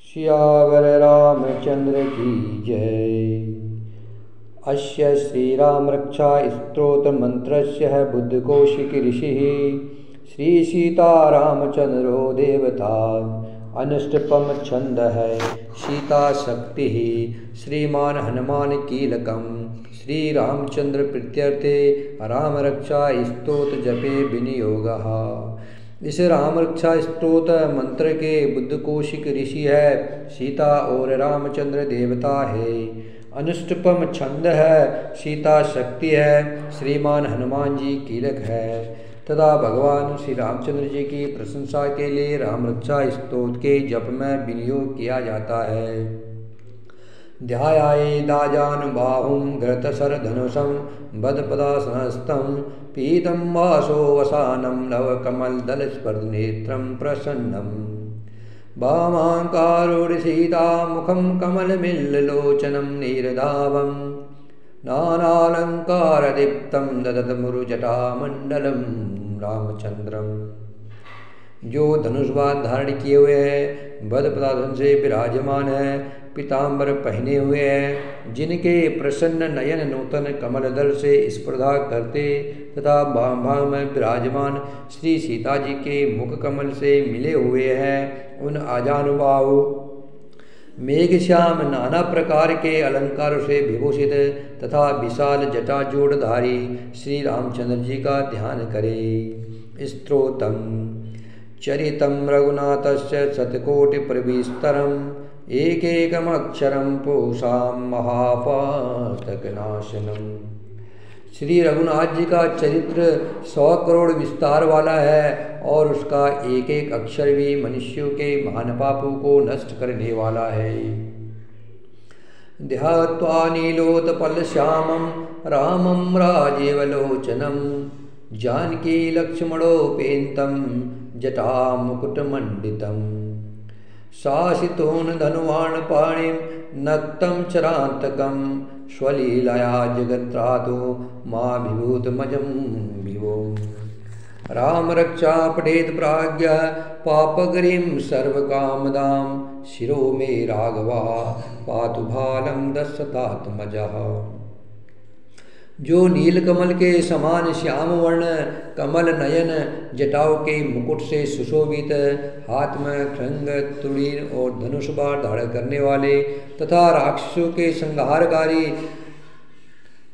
सियावर रामचंद्र की जय। अस्य श्रीराम रक्षा स्तोत्र मंत्रस्य बुद्धकोशिक ऋषिः श्री सीतारामचंद्रो देवता। अनुष्टुपम छंद है सीता शक्ति। श्रीमान हनुमान कीलकम श्री रामचंद्र प्रीत्यर्थे राम रक्षा स्तोत्र जपे विनियोगः। इस राम रक्षा स्तोत्र मंत्र के बुद्धकोशिक ऋषि है, सीता और रामचंद्र देवता है। अनुष्टुपम छंद है, सीता शक्ति है, श्रीमान हनुमान जी कीलक है तथा भगवान श्री रामचंद्र जी की प्रशंसा के लिए राम रक्षा स्तोत्र के जप में विनियोग किया जाता है। ध्याये दाजानुबाहुं घृतसरधनुषं बदपदासनस्थं पीतं वासो वसानं नवकमलदलस्पर्धनेत्रं प्रसन्नं वामाङ्कारुणसीता मुखं कमलमिल्लोचनं नीरदावं नानालङ्कारदीप्तं ददतमुरुजटामण्डलं रामचंद्रम। जो धनुषबाण धारण किए हुए है, बदपदासन से विराजमान है, पीताम्बर पहने हुए हैं, जिनके प्रसन्न नयन नूतन कमल दल से स्पर्धा करते तथा बाम में विराजमान श्री सीता जी के मुख कमल से मिले हुए हैं, उन आजानुबाहु मेघश्याम नाना प्रकार के अलंकारों से विभूषित तथा विशाल जटाजूड़धारी श्री रामचंद्र जी का ध्यान करें। स्तोत्रम चरितं रघुनाथस्य शतकोटिप्रविस्तरम् एकैकमक्षरं पूषां महापातकनाशनम्। श्री रघुनाथ जी का चरित्र 100 करोड़ विस्तार वाला है और उसका एक एक अक्षर भी मनुष्यों के महान पापों को नष्ट करने वाला है। ध्यात्वा नीलोत्पलश्यामं रामं राजीवलोचनं जानकी लक्ष्मणोपेतं जटामुकुटमण्डितं शासितोन धनुवाणपाणिं नक्तं चरान्तकं स्वलीलया जगत्रातो मा विभूतमजं विभो। राम रक्षा पठेत प्राज्ञ पापगरीं सर्वकामदां शिरो मे राघवा पातु भालं दशरथात्मजः। जो नीलकमल के समान श्याम वर्ण कमल नयन जटाओं के मुकुट से सुशोभित, हाथ में खड्ग तुड़ीर और धनुष बाण धारण करने वाले तथा राक्षसों के संहारकारी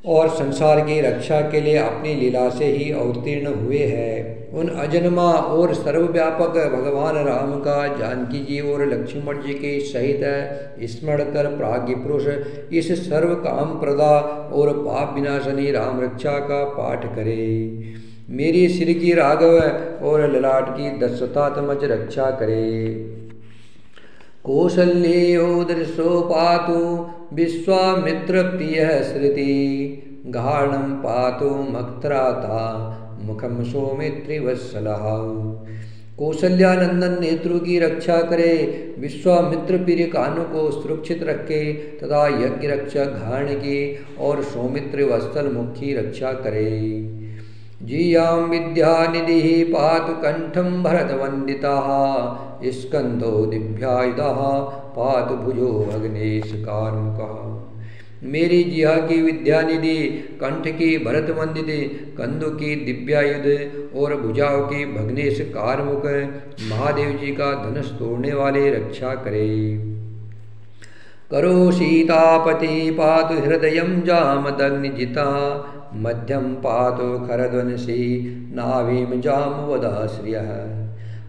और संसार की रक्षा के लिए अपनी लीला से ही अवतीर्ण हुए हैं, उन अजन्मा और सर्वव्यापक भगवान राम का जानकी जी और लक्ष्मण जी के सहित स्मरण कर प्राज्ञ पुरुष इस सर्व काम प्रदा और पाप विनाशनी राम रक्षा का पाठ करे। मेरी सिर की राघव और ललाट की दशरथात्मज रक्षा करे। कौसल्योदृशो पातु विश्वामित्र प्रिय श्रुति गाढ़ं पातु मक्त्राता मुखम सौमित्रिवत्सलः। कौशल्यानंदन नेत्रों की रक्षा करे, विश्वामित्र प्रिय कानों को सुरक्षित रखे तथा यज्ञ रक्षा घाण की और सौमित्र वत्सल मुख की रक्षा करे। जियां विद्यानिधि पातु कंठं भरतवंदितः स्कंदो दिव्यायुधः पातु भुजो भग्नेश कार्मुकः। मेरी जिहा की विद्यानिधि, कंठ की भरतवंदित, कंधों की दिव्यायुध और भुजाओं की भग्नेश कार्मुक महादेव जी का धनुष तोड़ने वाले रक्षा करे। करो सीतापति पातु हृदयं जामदग्निजिता मध्यम पातु खरध्वंसी नाभीम जामवदाश्रियः।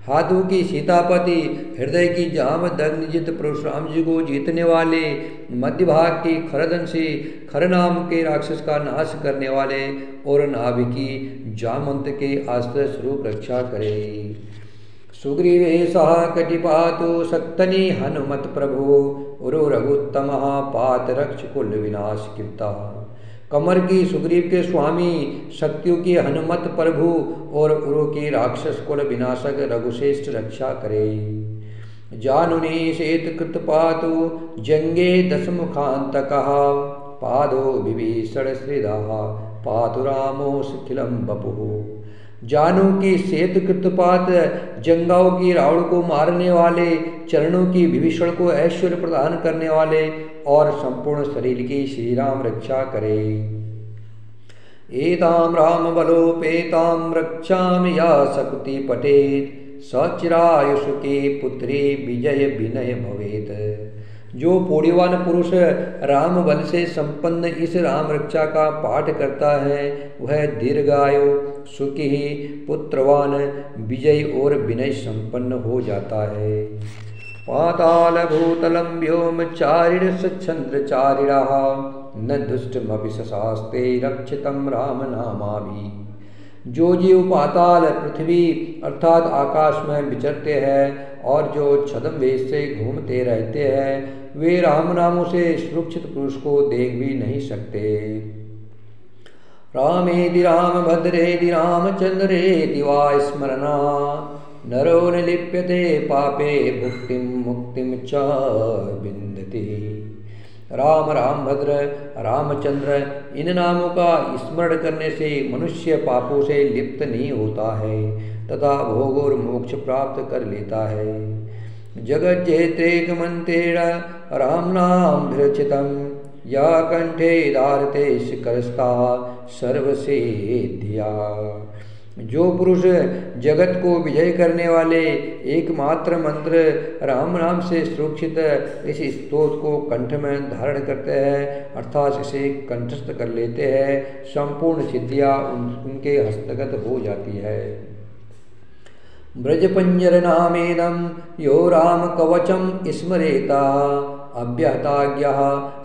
हाथों की सीतापति, हृदय की जाम दग्निजित परशुराम जी को जीतने वाले, मध्य भाग की खरदंशी खर नाम के राक्षस का नाश करने वाले और नाभि की जामंत के आश्रय स्वरूप रक्षा करे। सुग्रीवेशः कटिपातु सत्तनी हनुमत प्रभु उरो रघुत्तमः पात रक्ष कुल विनाश कृतः। कमर की सुग्रीव के स्वामी, शक्तियों की हनुमत प्रभु और उरो की राक्षस कुल विनाशक रघुश्रेष्ठ रक्षा करे। जानुनी शेत कृत पातु जंगे दशमुखांतकः पादो विभीषण श्रीदः पातु रामो शिथिलं वपुः। जानू की श्वेत कृतपात, जंगाओं की रावण को मारने वाले, चरणों की विभीषण को ऐश्वर्य प्रदान करने वाले और संपूर्ण शरीर की श्री राम रक्षा करे। एतां राम बलोपेतां रक्षामि या सकुति पठेत्, सचिरायुषुके पुत्रे विजय विनय भवेत्। जो पूर्णवान पुरुष राम बल से संपन्न इस राम रक्षा का पाठ करता है वह दीर्घायु, सुखी, पुत्रवान, विजय और विनय संपन्न हो जाता है। पाताल भूतलं व्योमचारिण सच्छन्द्रचारिणः, न दुष्टमपि सशास्ते रक्षितं राम नामाभि। जो जीव पाताल पृथ्वी अर्थात आकाश में विचरते हैं और जो छद्म वेश से घूमते रहते हैं वे राम नामों से सुरक्षित पुरुष को देख भी नहीं सकते। रामेति राम भद्रेति रामचंद्रेति वा स्मरना, नरो न लिप्यते पापे भुक्तिं मुक्तिं च विन्दति। राम, राम भद्र, रामचंद्र इन नामों का स्मरण करने से मनुष्य पापों से लिप्त नहीं होता है तथा भोग और मोक्ष प्राप्त कर लेता है। जगत जेत्रेक मंत्रेण राम नाम विरचितम, या कंठे धारते शिखरस्था सर्वसिद्धिया। जो पुरुष जगत को विजय करने वाले एकमात्र मंत्र राम नाम से सुरक्षित इस स्तोत्र को कंठ में धारण करते हैं अर्थात इसे कंठस्थ कर लेते हैं, संपूर्ण सिद्धियां उनके हस्तगत हो जाती है। ब्रजपंजर नामेदं यो राम कवचम स्मरेता, अभ्यहताज्ञः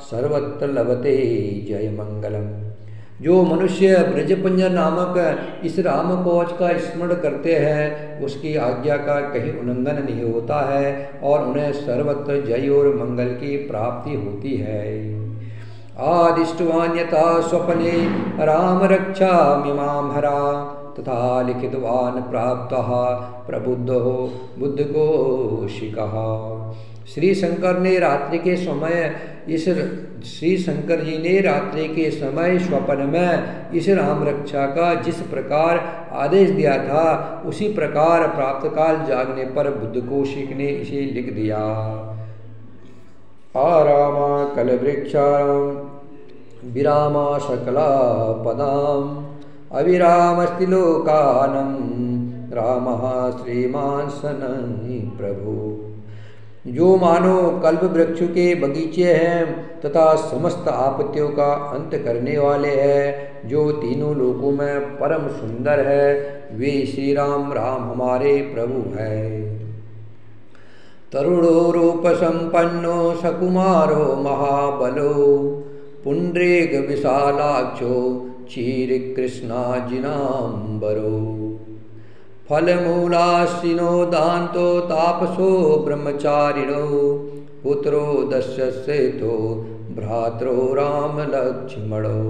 सर्वत्र लभते जय मंगलम। जो मनुष्य ब्रजपंजर नामक इस राम कवच का स्मरण करते हैं उसकी आज्ञा का कहीं उल्लंघन नहीं होता है और उन्हें सर्वत्र जय और मंगल की प्राप्ति होती है। आदिष्टवान्यथा स्वप्ने राम रक्षा मिमां हरा, तथा लिखितवान प्राप्तः प्रबुद्धो बुद्ध को शिकः। श्री शंकर ने रात्रि के समय स्वप्न में इस राम रक्षा का जिस प्रकार आदेश दिया था उसी प्रकार प्राप्त काल जागने पर बुद्ध कौशिक ने इसे लिख दिया। आरामा कलवृक्षां विरामा सकला पदाम, अविरामस्ति लोकानं रामः श्रीमान सनहि प्रभु। जो मानो कल्प वृक्ष के बगीचे हैं तथा समस्त आपत्तियों का अंत करने वाले हैं, जो तीनों लोकों में परम सुंदर है, वे श्री राम हमारे प्रभु है। तरुणो रूप संपन्नो सकुमारो महाबलो, पुंड्रेक विशालाक्षो चीर कृष्णाजिनांबरो। फलमूलाशिनो दान्तो तापसो ब्रह्मचारिणो, पुत्रो दशस्येतो भ्रातरो राम लक्ष्मणो।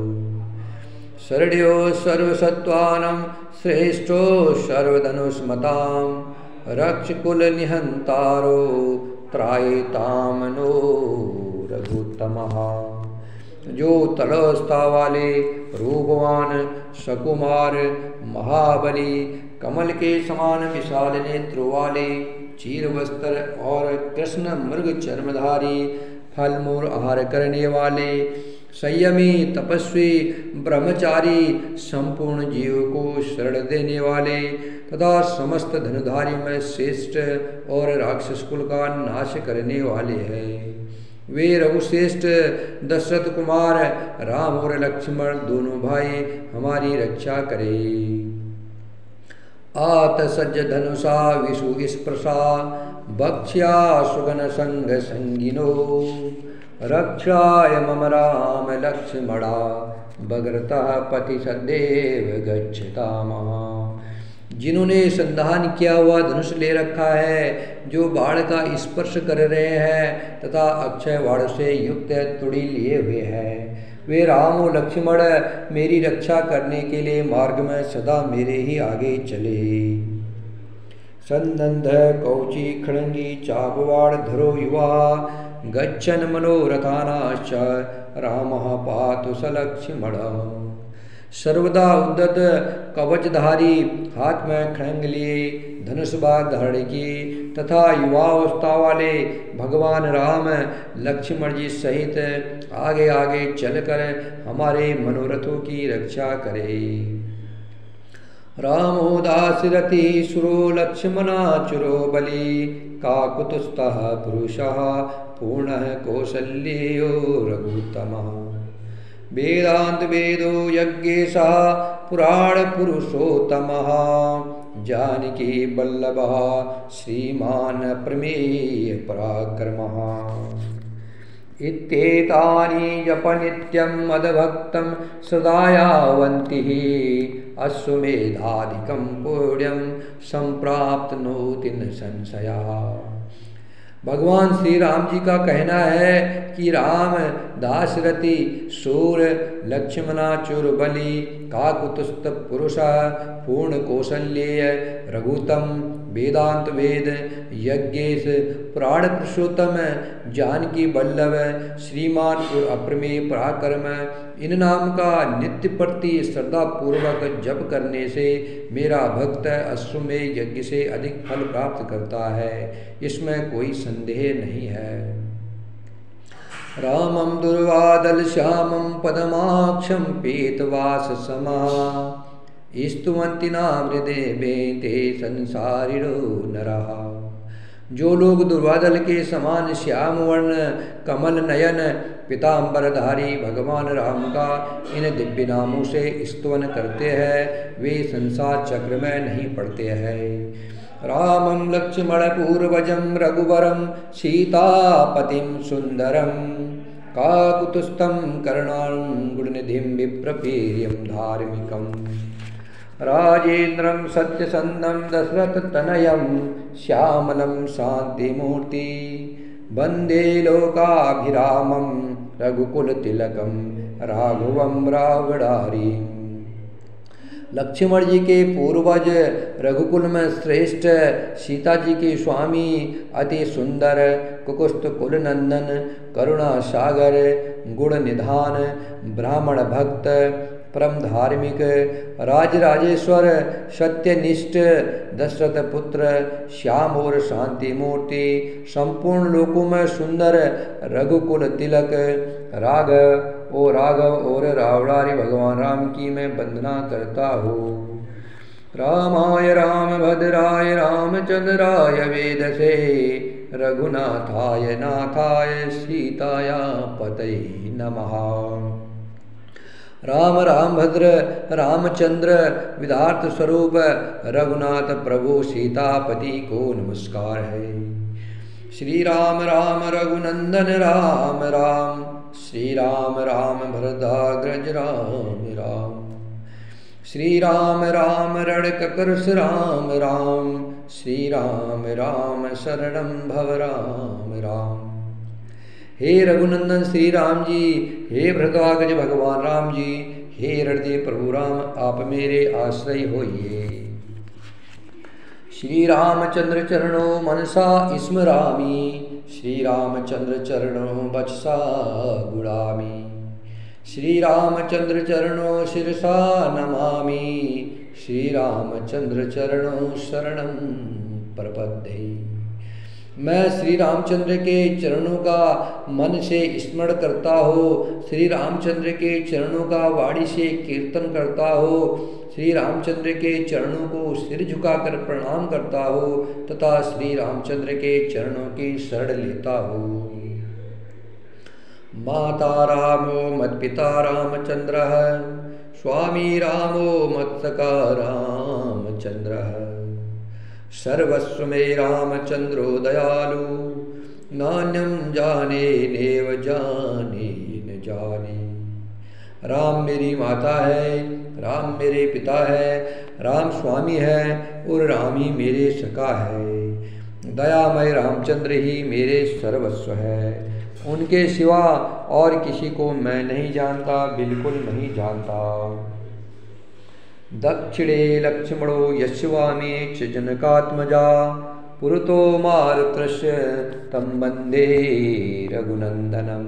शरण्यो सर्वसत्त्वानां श्रेष्ठो सर्वधनुष्मतां, रक्षकुल निहंतारो त्रायतां नो रघुत्तमः। जो तलवस्था वाले रूपवान सकुमार महाबली, कमल के समान विशाल नेत्रों वाले, चीर वस्त्र और कृष्ण मृग चर्मधारी, फल मूल आहार करने वाले, संयमी तपस्वी ब्रह्मचारी, संपूर्ण जीव को शरण देने वाले तथा समस्त धनुधारी में श्रेष्ठ और राक्षस कुल का नाश करने वाले हैं। वे रघुश्रेष्ठ दशरथ कुमार राम और लक्ष्मण दोनों भाई हमारी रक्षा करे। आत सज्ज धनुषा विषु स्पृशा, भक्ष्या सुगन संग संगिनो, रक्षाय मम राम लक्ष्मणा, भगरतः पति सदैव गच्छतामः। जिन्होंने संधान किया हुआ धनुष ले रखा है, जो बाण का स्पर्श कर रहे हैं तथा अक्षय बाण से युक्त तुड़ी लिए हुए हैं, वे राम और लक्ष्मण मेरी रक्षा करने के लिए मार्ग में सदा मेरे ही आगे चले। संदंध कौची खड़ंगी चापवाड़ धरो युवा, गच्छन मनोरथानाश्च रामः पातु स लक्ष्मण। सर्वदा उद्दत कवचधारी, हाथ में खड़ंग लिए धनुष बाण धारण किए तथा युवावस्था वाले भगवान राम लक्ष्मण जी सहित आगे आगे चलकर हमारे मनोरथों की रक्षा करे। रामो दाशरथी सुरो लक्ष्मणाचुरो बलि, काकुतस्थः पुरुषः पूर्णः कौसल्यो रघुत्तमः। वेदांत वेदो यज्ञेशः पुराण पुरुषोत्तमः, जानकी वल्लभः श्रीमान् प्रमेय पराक्रमः। इत्येतानि जप नित्यं मद्भक्तं सदा यावन्तिः, अश्वमेधादिकं पुण्यं संप्राप्नोति न संशयः। भगवान श्री राम जी का कहना है कि राम दाशरथी सूर लक्ष्मणाचुर बलि, काकुतस्थ पुरुष पूर्ण कौशल्य रघुतम, वेदांत वेद यज्ञेश पुराण पुरुषोत्तम, जानकी वल्लभ श्रीमान और अप्रमेय पराक्रम, इन नाम का नित्य प्रति श्रद्धा पूर्वक जप करने से मेरा भक्त अश्वमेध यज्ञ से अधिक फल प्राप्त करता है, इसमें कोई संदेह नहीं है। रामं दुर्वादल श्यामं पदमाक्षं पीतवास समः, स्तुवन्ति नाम हृदय बेते संसारिणो नरः। जो लोग दुर्वादल के समान श्याम वर्ण कमल नयन पीताम्बरधारी भगवान राम का इन दिव्य नामों से स्तुवन करते हैं, वे संसार चक्र में नहीं पड़ते हैं। रामं लक्ष्मण पूर्वजं रघुवरं सीतापतिं सुंदरं, काकुतस्थं कर्णां गुणनिधिं विप्रवीर्यं धार्मिकम्। राजेन्द्रं सत्यसंधं दशरथतनयं श्यामलं शान्तिमूर्ति, वन्दे लोकाभिरामं रघुकुलतिलकं राघवं रावणारिम्। लक्ष्मण जी के पूर्वज रघुकुल में श्रेष्ठ सीता जी के स्वामी अति सुंदर कुकुस्त कुल नंदन करुणा सागर गुण निधान ब्राह्मण भक्त परम धार्मिक राजराजेश्वर सत्यनिष्ठ दशरथ पुत्र श्याम और शांति मूर्ति संपूर्ण लोकों में सुंदर रघुकुल तिलक राघव और रावणारी भगवान राम की मैं वंदना करता हूँ। रामाय रामभद्राय रामचंद्राय वेदसे रघुनाथाय नाथाय सीताया पतये नमः। राम रामभद्र रामचंद्र विधार्थ स्वरूप रघुनाथ प्रभु सीतापति को नमस्कार है। श्री राम राम रघुनंदन राम राम, श्री राम राम भरदाग्रज राम राम, श्री राम राम रणककर्ष राम राम, श्री राम राम शरणं भव राम राम। हे रघुनंदन श्री राम जी, हे भरद्वाज भगवान राम जी, हे हृदय प्रभु राम, आप मेरे आश्रय होइए। श्री रामचंद्र चरणों मनसा स्मरामि, श्री रामचंद्र चरणों वचसा गुणामि, श्री रामचंद्र चरणों शिरसा नमामि, श्री रामचंद्र चरणों शरणं प्रपद्ये। मैं श्री रामचंद्र के चरणों का मन से स्मरण करता हो, श्री रामचंद्र के चरणों का वाणी से कीर्तन करता हो, श्री रामचंद्र के चरणों को सिर झुकाकर प्रणाम करता हो तथा श्री रामचंद्र के चरणों की शरण लेता हो। माता रामो मत्पिता रामचंद्रः, स्वामी रामो मत्सखा रामचंद्रः, सर्वस्व मे रामचंद्रो दयालु, नान्यं जाने नेव जाने न जाने। राम मेरी माता है, राम मेरे पिता है, राम स्वामी है और राम ही मेरे सखा है। दयामय रामचंद्र ही मेरे सर्वस्व है, उनके सिवा और किसी को मैं नहीं जानता, बिल्कुल नहीं जानता। दक्षिणे लक्ष्मणो यस्वामी च जनकात्मजा, पुरतो मारुतस्य तं वन्दे रघुनन्दनम्।